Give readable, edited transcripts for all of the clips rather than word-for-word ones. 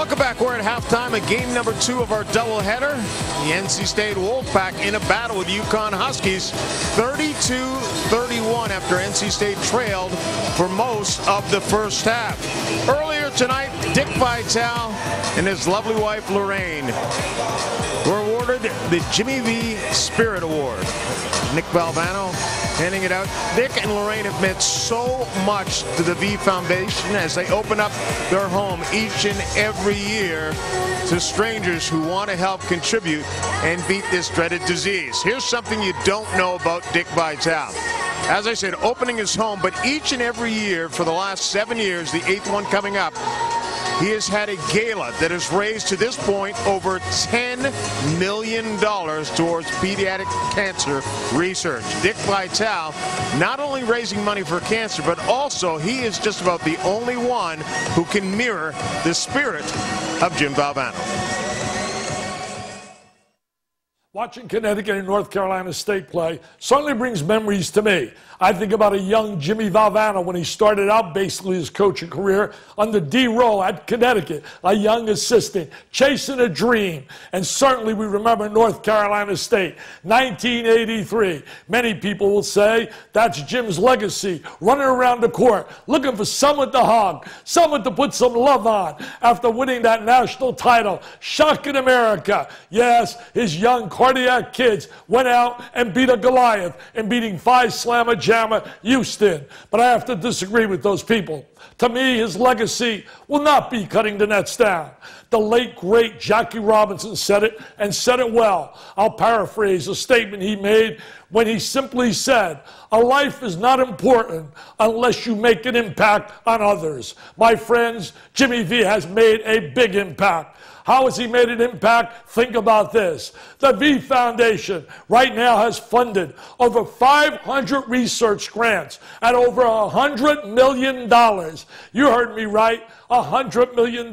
Welcome back. We're at halftime of game number 2 of our doubleheader. The NC State Wolfpack in a battle with Yukon Huskies, 32-31 after NC State trailed for most of the first half. Earlier tonight, Dick Vitale and his lovely wife Lorraine were awarded the Jimmy V Spirit Award. Nick Valvano handing it out. Dick and Lorraine have meant so much to the V Foundation as they open up their home each and every year to strangers who want to help contribute and beat this dreaded disease. Here's something you don't know about Dick Vitale. As I said, opening his home, but each and every year for the last 7 years, the 8th one coming up, he has had a gala that has raised to this point over $10 million towards pediatric cancer research. Dick Vitale not only raising money for cancer, but also he is just about the only one who can mirror the spirit of Jim Valvano. Watching Connecticut and North Carolina State play certainly brings memories to me. I think about a young Jimmy Valvano when he started out basically his coaching career under D. Rowe at Connecticut, a young assistant, chasing a dream. And certainly we remember North Carolina State, 1983. Many people will say that's Jim's legacy, running around the court, looking for someone to hug, someone to put some love on after winning that national title, shocking America. Yes, his young cardiac kids went out and beat a Goliath and beating 5-slammer jammer Houston. But I have to disagree with those people. To me, his legacy will not be cutting the nets down. The late, great Jackie Robinson said it, and said it well. I'll paraphrase a statement he made when he simply said, "A life is not important unless you make an impact on others." My friends, Jimmy V has made a big impact. How has he made an impact? Think about this. The V Foundation right now has funded over 500 research grants at over $100 million. You heard me right, $100 million.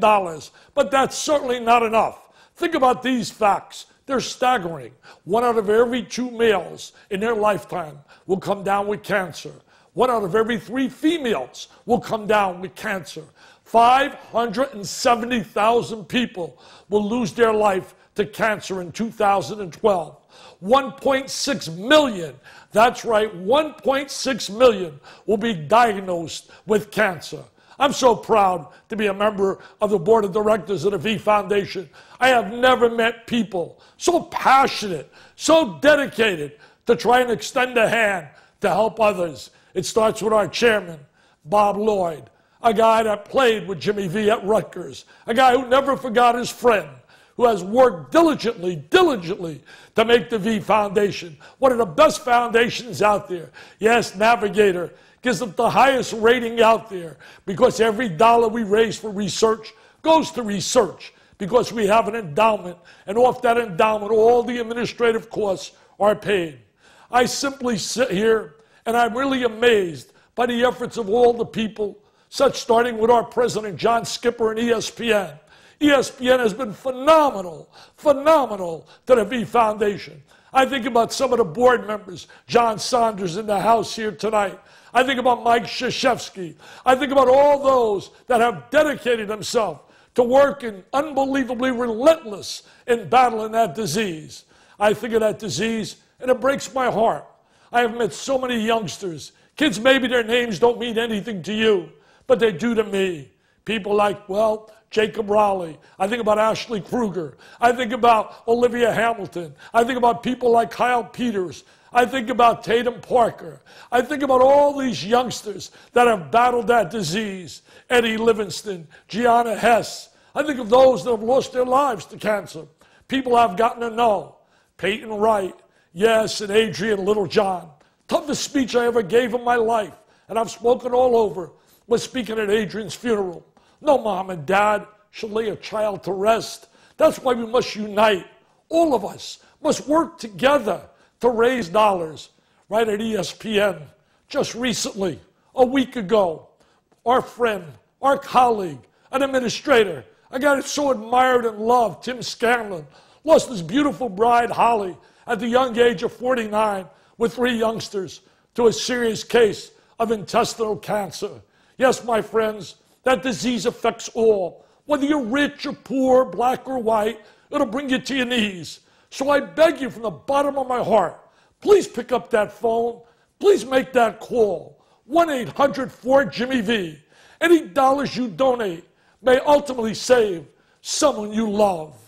But that's certainly not enough. Think about these facts. They're staggering. 1 out of every 2 males in their lifetime will come down with cancer. 1 out of every 3 females will come down with cancer. 570,000 people will lose their life to cancer in 2012. 1.6 million, that's right, 1.6 million will be diagnosed with cancer. I'm so proud to be a member of the board of directors of the V Foundation. I have never met people so passionate, so dedicated to try and extend a hand to help others. It starts with our chairman, Bob Lloyd, a guy that played with Jimmy V at Rutgers, a guy who never forgot his friend, who has worked diligently to make the V Foundation one of the best foundations out there. Yes, Navigator gives it the highest rating out there because every dollar we raise for research goes to research because we have an endowment, and off that endowment all the administrative costs are paid. I simply sit here and I'm really amazed by the efforts of all the people, such starting with our president, John Skipper, and ESPN. ESPN has been phenomenal to the V Foundation. I think about some of the board members, John Saunders in the House here tonight. I think about Mike Krzyzewski. I think about all those that have dedicated themselves to working unbelievably relentless in battling that disease. I think of that disease and it breaks my heart. I have met so many youngsters. Kids, maybe their names don't mean anything to you, but they do to me. People like, well, Jacob Rowley. I think about Ashley Kruger. I think about Olivia Hamilton. I think about people like Kyle Peters. I think about Tatum Parker. I think about all these youngsters that have battled that disease. Eddie Livingston, Gianna Hess. I think of those that have lost their lives to cancer. People I've gotten to know. Peyton Wright, yes, and Adrian Littlejohn. Toughest speech I ever gave in my life, and I've spoken all over, was speaking at Adrian's funeral. No mom and dad should lay a child to rest. That's why we must unite. All of us must work together to raise dollars. Right at ESPN, just recently, a week ago, our friend, our colleague, an administrator, a guy that's so admired and loved, Tim Scanlon, lost his beautiful bride, Holly, at the young age of 49 with 3 youngsters to a serious case of intestinal cancer. Yes, my friends, that disease affects all. Whether you're rich or poor, black or white, it'll bring you to your knees. So I beg you from the bottom of my heart, please pick up that phone. Please make that call. 1-800-4-JIMMY-V. Any dollars you donate may ultimately save someone you love.